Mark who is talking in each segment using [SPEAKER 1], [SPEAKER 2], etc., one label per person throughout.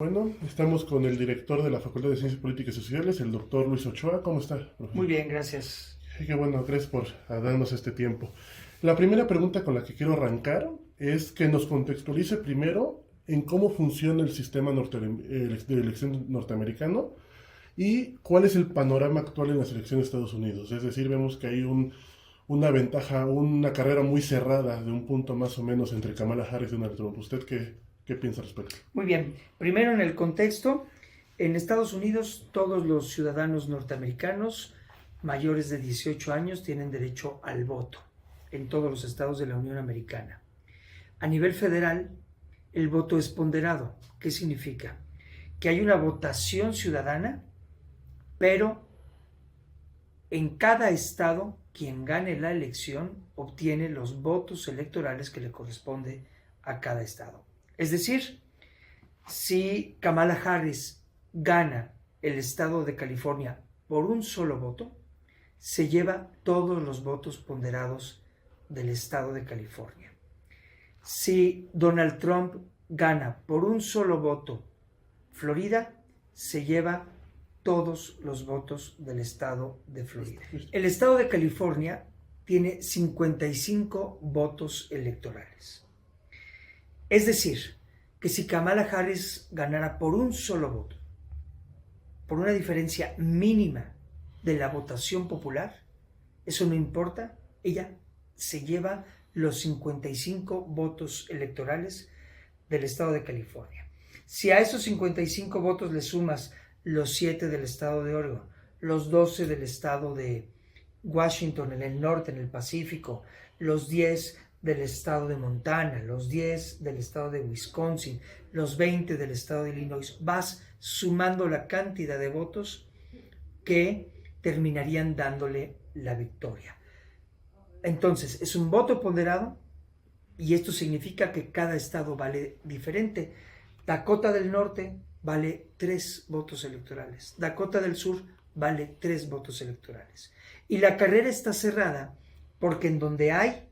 [SPEAKER 1] Bueno, estamos con el director de la Facultad de Ciencias Políticas y Sociales, el doctor Luis Ochoa. ¿Cómo está, profesor?
[SPEAKER 2] Muy bien, gracias.
[SPEAKER 1] Qué bueno, gracias por darnos este tiempo. La primera pregunta con la que quiero arrancar es que nos contextualice primero en cómo funciona el sistema de elección norteamericano y cuál es el panorama actual en las elecciones de Estados Unidos. Es decir, vemos que hay una ventaja, una carrera muy cerrada de un punto más o menos entre Kamala Harris y Donald Trump. ¿Usted qué piensa al respecto?
[SPEAKER 2] Muy bien. Primero, en el contexto, en Estados Unidos todos los ciudadanos norteamericanos mayores de 18 años tienen derecho al voto en todos los estados de la Unión Americana. A nivel federal, el voto es ponderado. ¿Qué significa? Que hay una votación ciudadana, pero en cada estado, quien gane la elección obtiene los votos electorales que le corresponde a cada estado. Es decir, si Kamala Harris gana el estado de California por un solo voto, se lleva todos los votos ponderados del estado de California. Si Donald Trump gana por un solo voto Florida, se lleva todos los votos del estado de Florida. El estado de California tiene 55 votos electorales. Es decir, que si Kamala Harris ganara por un solo voto, por una diferencia mínima de la votación popular, eso no importa, ella se lleva los 55 votos electorales del estado de California. Si a esos 55 votos le sumas los 7 del estado de Oregon, los 12 del estado de Washington en el norte, en el Pacífico, los 10 del estado de Montana, los 10 del estado de Wisconsin, los 20 del estado de Illinois, vas sumando la cantidad de votos que terminarían dándole la victoria. Entonces, es un voto ponderado y esto significa que cada estado vale diferente. Dakota del Norte vale 3 votos electorales. Dakota del Sur vale 3 votos electorales. Y la carrera está cerrada porque en donde hay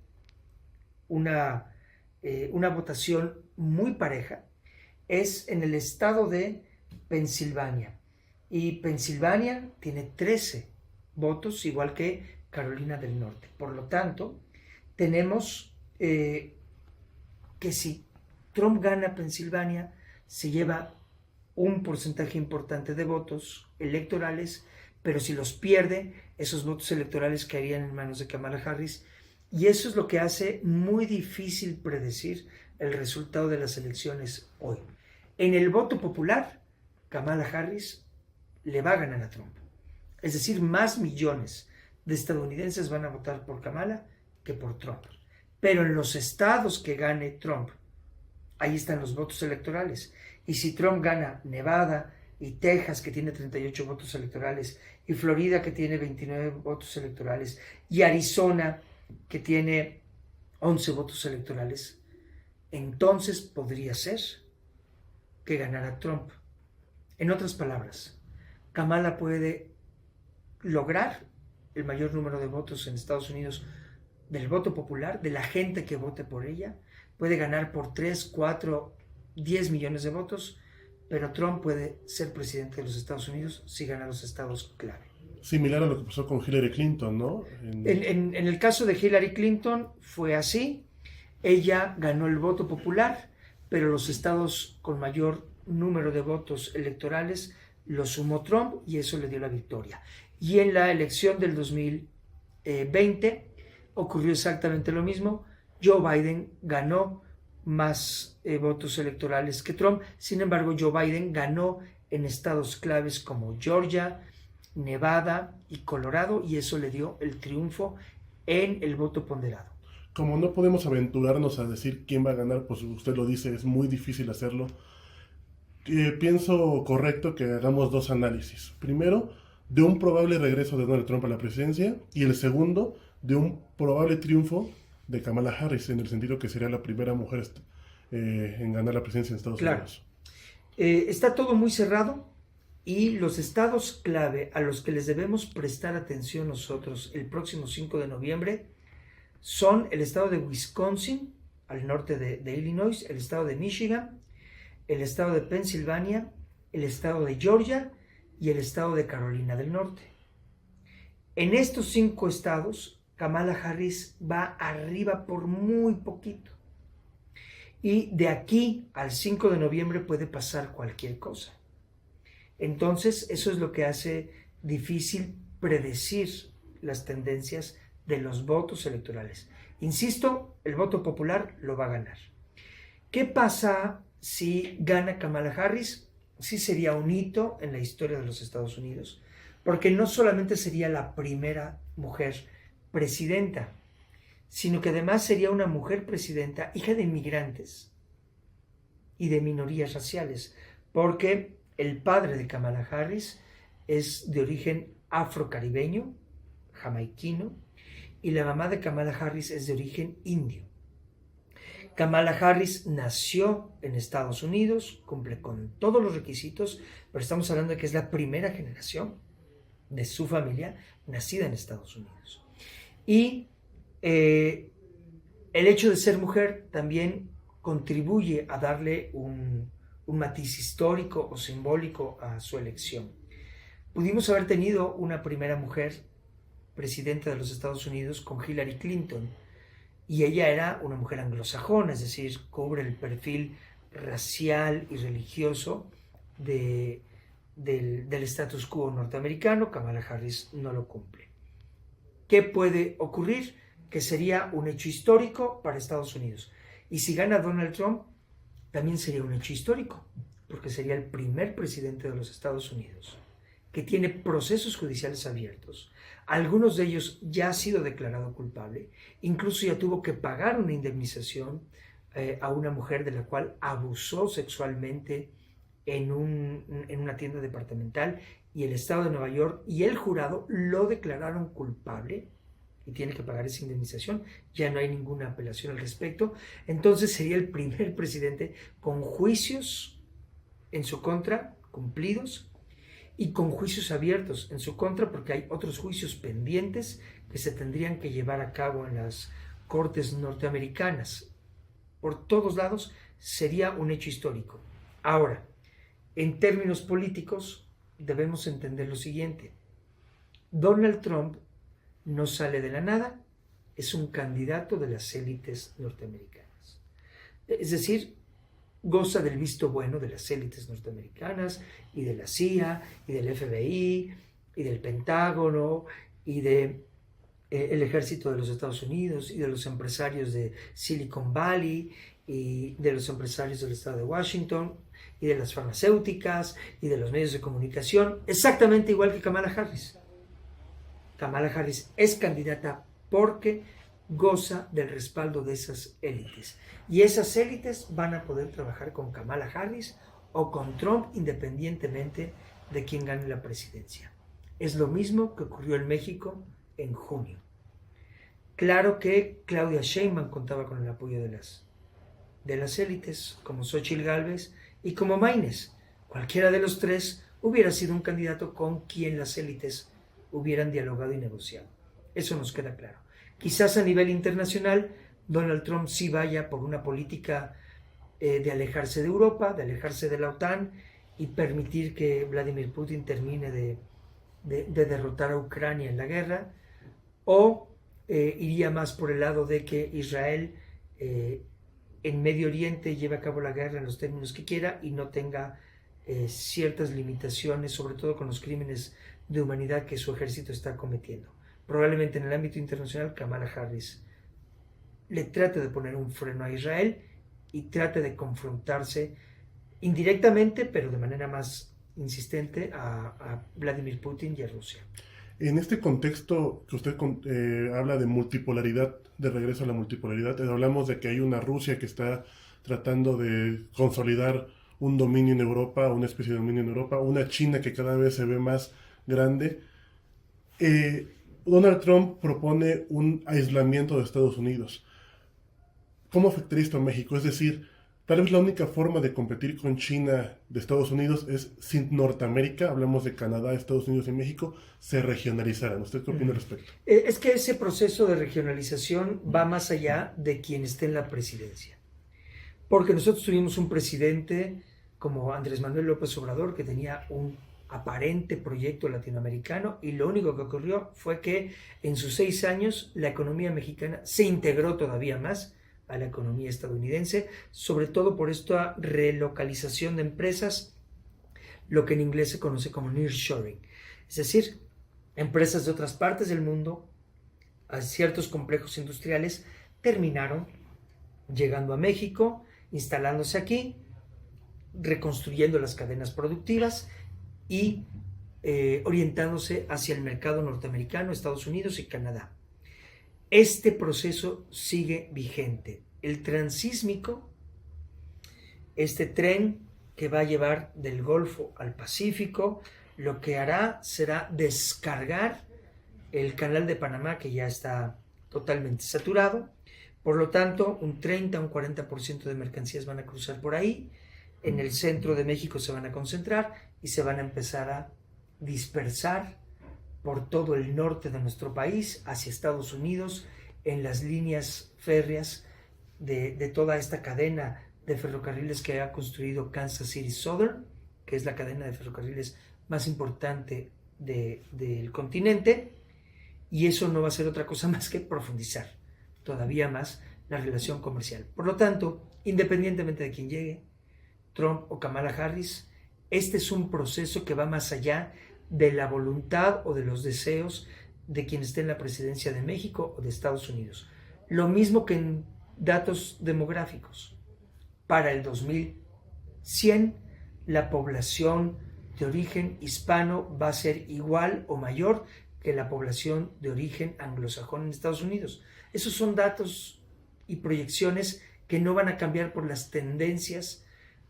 [SPEAKER 2] una votación muy pareja es en el estado de Pensilvania. Y Pensilvania tiene 13 votos, igual que Carolina del Norte. Por lo tanto, tenemos que si Trump gana Pensilvania, se lleva un porcentaje importante de votos electorales, pero si los pierde, esos votos electorales caerían en manos de Kamala Harris, y eso es lo que hace muy difícil predecir el resultado de las elecciones hoy. En el voto popular, Kamala Harris le va a ganar a Trump. Es decir, más millones de estadounidenses van a votar por Kamala que por Trump. Pero en los estados que gane Trump, ahí están los votos electorales. Y si Trump gana Nevada y Texas, que tiene 38 votos electorales, y Florida, que tiene 29 votos electorales, y Arizona, que tiene 11 votos electorales, entonces podría ser que ganara Trump. En otras palabras, Kamala puede lograr el mayor número de votos en Estados Unidos del voto popular, de la gente que vote por ella, puede ganar por 3, 4, 10 millones de votos, pero Trump puede ser presidente de los Estados Unidos si gana los estados clave.
[SPEAKER 1] Similar a lo que pasó con Hillary Clinton, ¿no?
[SPEAKER 2] En el caso de Hillary Clinton fue así. Ella ganó el voto popular, pero los estados con mayor número de votos electorales lo sumó Trump y eso le dio la victoria. Y en la elección del 2020 ocurrió exactamente lo mismo. Joe Biden ganó más votos electorales que Trump. Sin embargo, Joe Biden ganó en estados claves como Georgia, Nevada y Colorado, y eso le dio el triunfo en el voto ponderado.
[SPEAKER 1] Como no podemos aventurarnos a decir quién va a ganar, pues usted lo dice, es muy difícil hacerlo. Pienso correcto que hagamos dos análisis. Primero, de un probable regreso de Donald Trump a la presidencia, y el segundo, de un probable triunfo de Kamala Harris, en el sentido que sería la primera mujer en ganar la presidencia en Estados Unidos.
[SPEAKER 2] Está todo muy cerrado. Y los estados clave a los que les debemos prestar atención nosotros el próximo 5 de noviembre son el estado de Wisconsin, al norte de Illinois, el estado de Michigan, el estado de Pensilvania, el estado de Georgia y el estado de Carolina del Norte. En estos 5 estados, Kamala Harris va arriba por muy poquito. Y de aquí al 5 de noviembre puede pasar cualquier cosa. Entonces, eso es lo que hace difícil predecir las tendencias de los votos electorales. Insisto, el voto popular lo va a ganar. ¿Qué pasa si gana Kamala Harris? Sí sería un hito en la historia de los Estados Unidos, porque no solamente sería la primera mujer presidenta, sino que además sería una mujer presidenta hija de inmigrantes y de minorías raciales, porque el padre de Kamala Harris es de origen afrocaribeño, jamaiquino, y la mamá de Kamala Harris es de origen indio. Kamala Harris nació en Estados Unidos, cumple con todos los requisitos, pero estamos hablando de que es la primera generación de su familia nacida en Estados Unidos. Y el hecho de ser mujer también contribuye a darle un matiz histórico o simbólico a su elección. Pudimos haber tenido una primera mujer presidenta de los Estados Unidos con Hillary Clinton, y ella era una mujer anglosajona, es decir, cubre el perfil racial y religioso del status quo norteamericano. Kamala Harris no lo cumple. ¿Qué puede ocurrir? Que sería un hecho histórico para Estados Unidos. Y si gana Donald Trump, también sería un hecho histórico, porque sería el primer presidente de los Estados Unidos que tiene procesos judiciales abiertos. Algunos de ellos ya ha sido declarado culpable, incluso ya tuvo que pagar una indemnización a una mujer de la cual abusó sexualmente en una tienda departamental, y el estado de Nueva York y el jurado lo declararon culpable y tiene que pagar esa indemnización. Ya no hay ninguna apelación al respecto. Entonces sería el primer presidente con juicios en su contra cumplidos y con juicios abiertos en su contra, porque hay otros juicios pendientes que se tendrían que llevar a cabo en las cortes norteamericanas. Por todos lados sería un hecho histórico. Ahora, en términos políticos, debemos entender lo siguiente. Donald Trump no sale de la nada, es un candidato de las élites norteamericanas. Es decir, goza del visto bueno de las élites norteamericanas y de la CIA y del FBI y del Pentágono y del ejército de los Estados Unidos y de los empresarios de Silicon Valley y de los empresarios del estado de Washington y de las farmacéuticas y de los medios de comunicación, exactamente igual que Kamala Harris. Kamala Harris es candidata porque goza del respaldo de esas élites. Y esas élites van a poder trabajar con Kamala Harris o con Trump, independientemente de quién gane la presidencia. Es lo mismo que ocurrió en México en junio. Claro que Claudia Sheinbaum contaba con el apoyo de las élites, como Xóchitl Gálvez y como Maínez. Cualquiera de los tres hubiera sido un candidato con quien las élites hubieran dialogado y negociado. Eso nos queda claro. Quizás a nivel internacional Donald Trump sí vaya por una política de alejarse de Europa, de alejarse de la OTAN y permitir que Vladimir Putin termine de derrotar a Ucrania en la guerra, o iría más por el lado de que Israel en Medio Oriente lleve a cabo la guerra en los términos que quiera y no tenga ciertas limitaciones, sobre todo con los crímenes de humanidad que su ejército está cometiendo. Probablemente en el ámbito internacional Kamala Harris le trate de poner un freno a Israel y trate de confrontarse indirectamente, pero de manera más insistente, a Vladimir Putin y a Rusia.
[SPEAKER 1] En este contexto que usted habla de multipolaridad, de regreso a la multipolaridad, hablamos de que hay una Rusia que está tratando de consolidar un dominio en Europa, una especie de dominio en Europa, una China que cada vez se ve más grande. Donald Trump propone un aislamiento de Estados Unidos. ¿Cómo afectaría esto a México? Es decir, tal vez la única forma de competir con China de Estados Unidos es si Norteamérica, hablamos de Canadá, Estados Unidos y México, se regionalizaran. ¿Usted qué opina al respecto?
[SPEAKER 2] Es que ese proceso de regionalización va más allá de quien esté en la presidencia. Porque nosotros tuvimos un presidente como Andrés Manuel López Obrador, que tenía un aparente proyecto latinoamericano, y lo único que ocurrió fue que en sus 6 años la economía mexicana se integró todavía más a la economía estadounidense, sobre todo por esta relocalización de empresas, lo que en inglés se conoce como nearshoring, es decir, empresas de otras partes del mundo a ciertos complejos industriales terminaron llegando a México, instalándose aquí, reconstruyendo las cadenas productivas y orientándose hacia el mercado norteamericano, Estados Unidos y Canadá. Este proceso sigue vigente. El transísmico, este tren que va a llevar del Golfo al Pacífico, lo que hará será descargar el canal de Panamá, que ya está totalmente saturado. Por lo tanto, un 30, un 40% de mercancías van a cruzar por ahí. En el centro de México se van a concentrar y se van a empezar a dispersar por todo el norte de nuestro país, hacia Estados Unidos, en las líneas férreas de toda esta cadena de ferrocarriles que ha construido Kansas City Southern, que es la cadena de ferrocarriles más importante del continente, y eso no va a ser otra cosa más que profundizar todavía más la relación comercial. Por lo tanto, independientemente de quién llegue, Trump o Kamala Harris, este es un proceso que va más allá de la voluntad o de los deseos de quien esté en la presidencia de México o de Estados Unidos. Lo mismo que en datos demográficos. Para el 2100, la población de origen hispano va a ser igual o mayor que la población de origen anglosajón en Estados Unidos. Esos son datos y proyecciones que no van a cambiar por las tendencias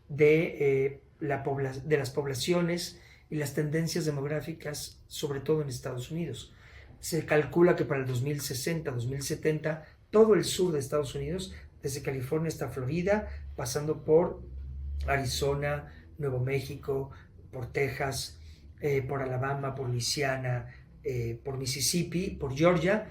[SPEAKER 2] de las poblaciones y las tendencias demográficas, sobre todo en Estados Unidos. Se calcula que para el 2060, 2070, todo el sur de Estados Unidos, desde California hasta Florida, pasando por Arizona, Nuevo México, por Texas, por Alabama, por Luisiana, por Mississippi, por Georgia,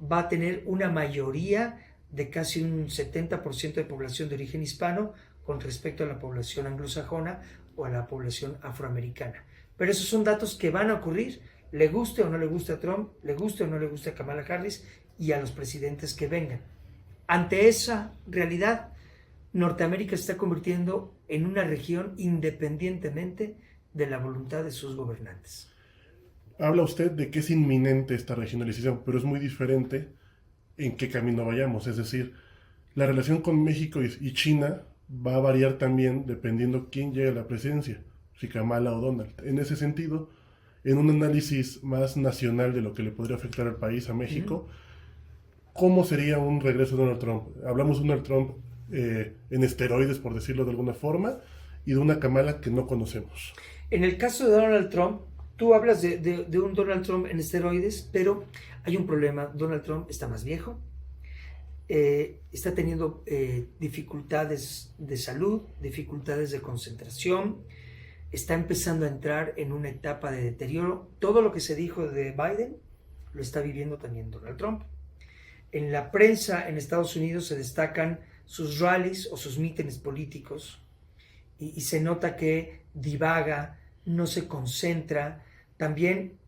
[SPEAKER 2] va a tener una mayoría de casi un 70% de población de origen hispano con respecto a la población anglosajona o a la población afroamericana. Pero esos son datos que van a ocurrir, le guste o no le guste a Trump, le guste o no le guste a Kamala Harris y a los presidentes que vengan. Ante esa realidad, Norteamérica se está convirtiendo en una región independientemente de la voluntad de sus gobernantes.
[SPEAKER 1] Habla usted de que es inminente esta regionalización, pero es muy diferente en qué camino vayamos. Es decir, la relación con México y China va a variar también dependiendo quién llegue a la presidencia, si Kamala o Donald. En ese sentido, en un análisis más nacional de lo que le podría afectar al país, a México, ¿cómo sería un regreso de Donald Trump? Hablamos de Donald Trump en esteroides, por decirlo de alguna forma, y de una Kamala que no conocemos.
[SPEAKER 2] En el caso de Donald Trump, tú hablas de un Donald Trump en esteroides, pero hay un problema. Donald Trump está más viejo, está teniendo dificultades de salud, dificultades de concentración, está empezando a entrar en una etapa de deterioro. Todo lo que se dijo de Biden lo está viviendo también Donald Trump. En la prensa en Estados Unidos se destacan sus rallies o sus mítines políticos y se nota que divaga, no se concentra. También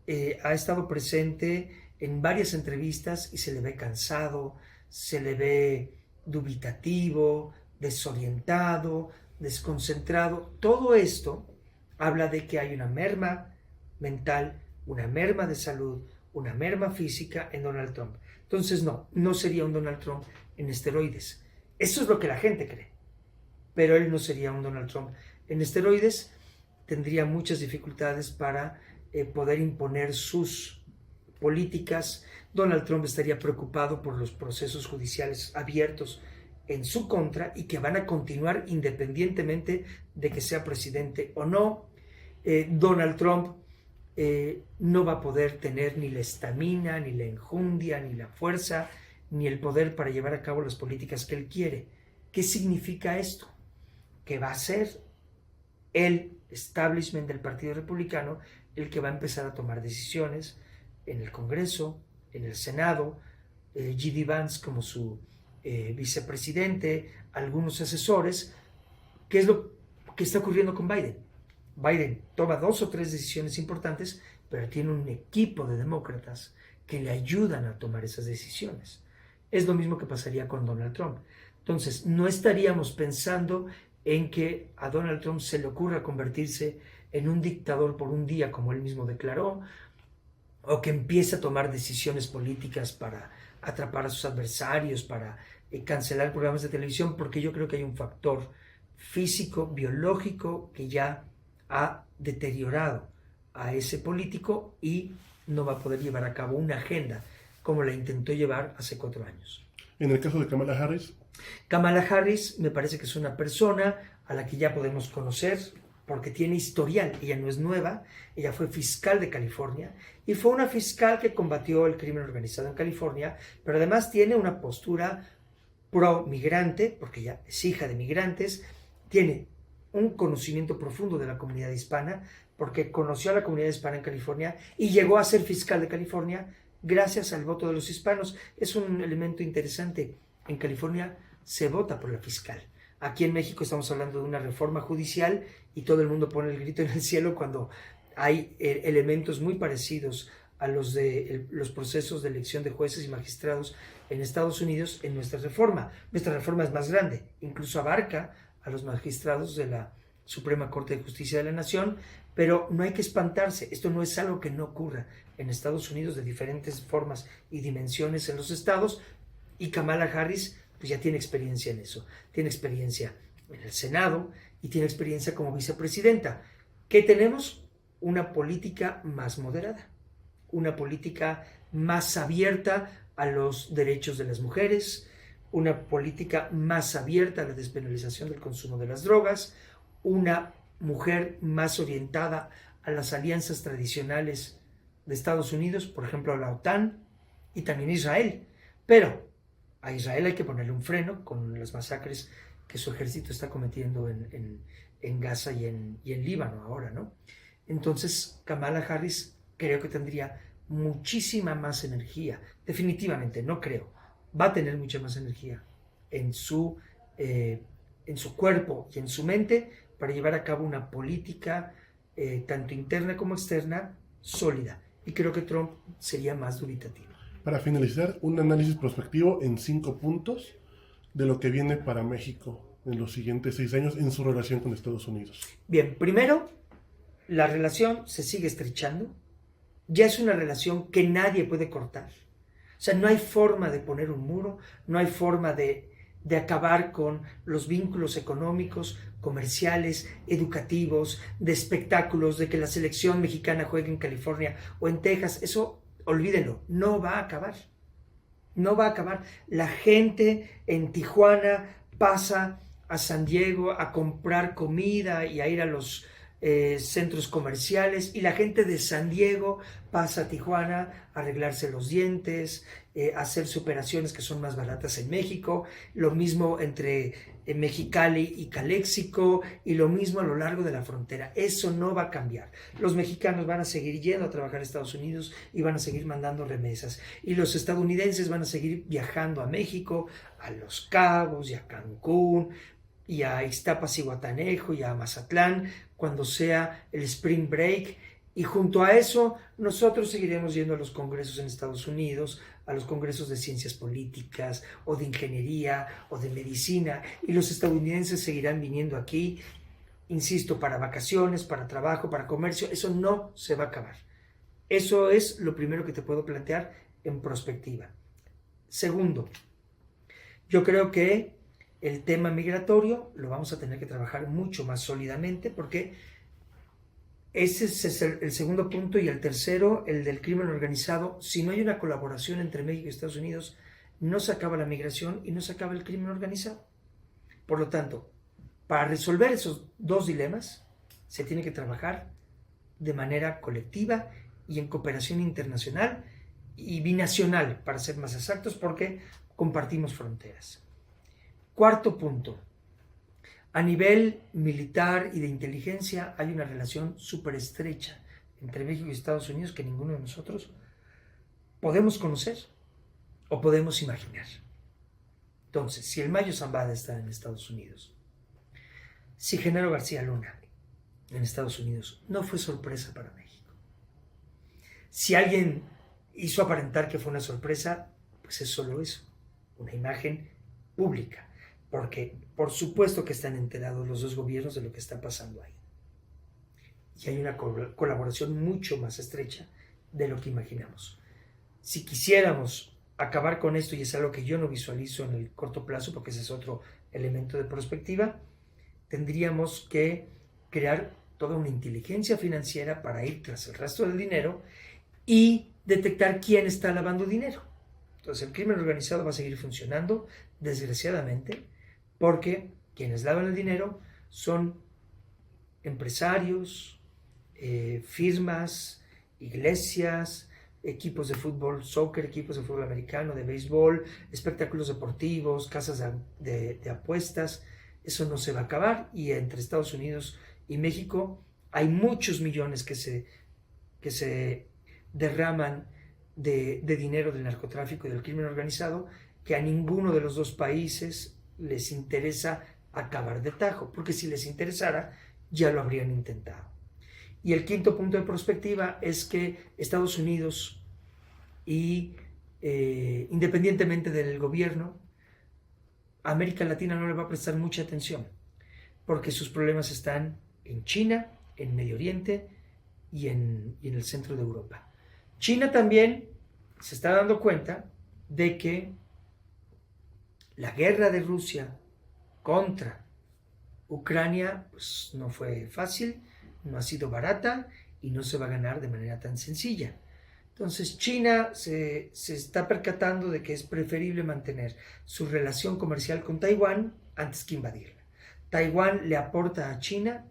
[SPEAKER 2] ha estado presente en varias entrevistas y se le ve cansado, se le ve dubitativo, desorientado, desconcentrado. Todo esto habla de que hay una merma mental, una merma de salud, una merma física en Donald Trump. Entonces no sería un Donald Trump en esteroides. Eso es lo que la gente cree. Pero él no sería un Donald Trump en esteroides. Tendría muchas dificultades para poder imponer sus políticas. Donald Trump estaría preocupado por los procesos judiciales abiertos en su contra y que van a continuar independientemente de que sea presidente o no. Donald Trump no va a poder tener ni la estamina, ni la enjundia, ni la fuerza, ni el poder para llevar a cabo las políticas que él quiere. ¿Qué significa esto? Que va a ser el establishment del Partido Republicano el que va a empezar a tomar decisiones en el Congreso, en el Senado, J.D. Vance como su vicepresidente, algunos asesores. ¿Qué es lo ¿Qué está ocurriendo con Biden? Biden toma 2 o 3 decisiones importantes, pero tiene un equipo de demócratas que le ayudan a tomar esas decisiones. Es lo mismo que pasaría con Donald Trump. Entonces, no estaríamos pensando en que a Donald Trump se le ocurra convertirse en un dictador por un día, como él mismo declaró, o que empiece a tomar decisiones políticas para atrapar a sus adversarios, para cancelar programas de televisión, porque yo creo que hay un factor físico, biológico, que ya ha deteriorado a ese político y no va a poder llevar a cabo una agenda como la intentó llevar hace 4 años.
[SPEAKER 1] En el caso de Kamala Harris.
[SPEAKER 2] Kamala Harris me parece que es una persona a la que ya podemos conocer porque tiene historial. Ella no es nueva, ella fue fiscal de California y fue una fiscal que combatió el crimen organizado en California, pero además tiene una postura pro-migrante, porque ella es hija de migrantes, tiene un conocimiento profundo de la comunidad hispana, porque conoció a la comunidad hispana en California y llegó a ser fiscal de California gracias al voto de los hispanos. Es un elemento interesante. En California se vota por la fiscal. Aquí en México estamos hablando de una reforma judicial y todo el mundo pone el grito en el cielo cuando hay elementos muy parecidos a los de los procesos de elección de jueces y magistrados en Estados Unidos en nuestra reforma. Nuestra reforma es más grande, incluso abarca a los magistrados de la Suprema Corte de Justicia de la Nación, pero no hay que espantarse. Esto no es algo que no ocurra en Estados Unidos de diferentes formas y dimensiones en los estados, y Kamala Harris pues ya tiene experiencia en eso. Tiene experiencia en el Senado y tiene experiencia como vicepresidenta. ¿Qué tenemos? Una política más moderada, una política más abierta a los derechos de las mujeres, una política más abierta a la despenalización del consumo de las drogas, una mujer más orientada a las alianzas tradicionales de Estados Unidos, por ejemplo a la OTAN y también Israel. Pero a Israel hay que ponerle un freno con las masacres que su ejército está cometiendo en Gaza y en Líbano ahora, ¿no? Entonces Kamala Harris creo que tendría muchísima más energía, definitivamente, no creo, va a tener mucha más energía en su cuerpo y en su mente para llevar a cabo una política tanto interna como externa sólida, y creo que Trump sería más dubitativo.
[SPEAKER 1] Para finalizar, un análisis prospectivo en 5 puntos de lo que viene para México en los siguientes 6 años en su relación con Estados Unidos.
[SPEAKER 2] Bien, primero, la relación se sigue estrechando, ya es una relación que nadie puede cortar. O sea, no hay forma de poner un muro, no hay forma de acabar con los vínculos económicos, comerciales, educativos, de espectáculos, de que la selección mexicana juegue en California o en Texas. Eso, olvídenlo, no va a acabar. No va a acabar. La gente en Tijuana pasa a San Diego a comprar comida y a ir a los centros comerciales, y la gente de San Diego pasa a Tijuana a arreglarse los dientes, a hacerse operaciones que son más baratas en México, lo mismo entre Mexicali y Caléxico, y lo mismo a lo largo de la frontera. Eso no va a cambiar. Los mexicanos van a seguir yendo a trabajar a Estados Unidos y van a seguir mandando remesas, y los estadounidenses van a seguir viajando a México, a Los Cabos y a Cancún y a Ixtapas y Guatanejo y a Mazatlán cuando sea el Spring Break, y junto a eso nosotros seguiremos yendo a los congresos en Estados Unidos, a los congresos de ciencias políticas o de ingeniería o de medicina, y los estadounidenses seguirán viniendo aquí, insisto, para vacaciones, para trabajo, para comercio. Eso no se va a acabar. Eso es lo primero que te puedo plantear en prospectiva. Segundo, yo creo que el tema migratorio lo vamos a tener que trabajar mucho más sólidamente, porque ese es el segundo punto, y el tercero, el del crimen organizado. Si no hay una colaboración entre México y Estados Unidos, no se acaba la migración y no se acaba el crimen organizado. Por lo tanto, para resolver esos 2 dilemas, se tiene que trabajar de manera colectiva y en cooperación internacional y binacional, para ser más exactos, porque compartimos fronteras. Cuarto punto, a nivel militar y de inteligencia hay una relación súper estrecha entre México y Estados Unidos que ninguno de nosotros podemos conocer o podemos imaginar. Entonces, si el Mayo Zambada está en Estados Unidos, si Genaro García Luna en Estados Unidos no fue sorpresa para México. Si alguien hizo aparentar que fue una sorpresa, pues es solo eso, una imagen pública, porque por supuesto que están enterados los dos gobiernos de lo que está pasando ahí. Y hay una colaboración mucho más estrecha de lo que imaginamos. Si quisiéramos acabar con esto, y es algo que yo no visualizo en el corto plazo, porque ese es otro elemento de perspectiva, tendríamos que crear toda una inteligencia financiera para ir tras el resto del dinero y detectar quién está lavando dinero. Entonces el crimen organizado va a seguir funcionando, desgraciadamente, porque quienes lavan el dinero son empresarios, firmas, iglesias, equipos de fútbol, soccer, equipos de fútbol americano, de béisbol, espectáculos deportivos, casas de apuestas. Eso no se va a acabar, y entre Estados Unidos y México hay muchos millones que se derraman de dinero del narcotráfico y del crimen organizado, que a ninguno de los dos países les interesa acabar de tajo, porque si les interesara ya lo habrían intentado. Y el quinto punto de perspectiva es que Estados Unidos, y independientemente del gobierno, América Latina no le va a prestar mucha atención, porque sus problemas están en China, en Medio Oriente y en el centro de Europa. China también se está dando cuenta de que la guerra de Rusia contra Ucrania pues, no fue fácil, no ha sido barata y no se va a ganar de manera tan sencilla. Entonces China se está percatando de que es preferible mantener su relación comercial con Taiwán antes que invadirla. Taiwán le aporta a China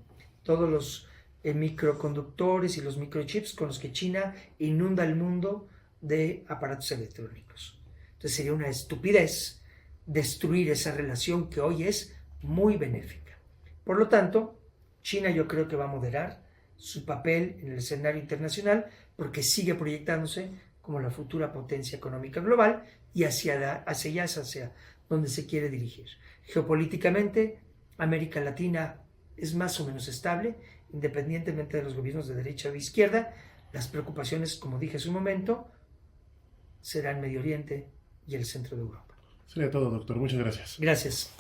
[SPEAKER 2] todos los microconductores y los microchips con los que China inunda el mundo de aparatos electrónicos. Entonces sería una estupidez destruir esa relación que hoy es muy benéfica. Por lo tanto, China yo creo que va a moderar su papel en el escenario internacional, porque sigue proyectándose como la futura potencia económica global, y hacia allá es hacia donde se quiere dirigir. Geopolíticamente, América Latina es más o menos estable, independientemente de los gobiernos de derecha o de izquierda. Las preocupaciones, como dije hace un momento, serán Medio Oriente y el centro de Europa.
[SPEAKER 1] Sería todo, doctor. Muchas gracias.
[SPEAKER 2] Gracias.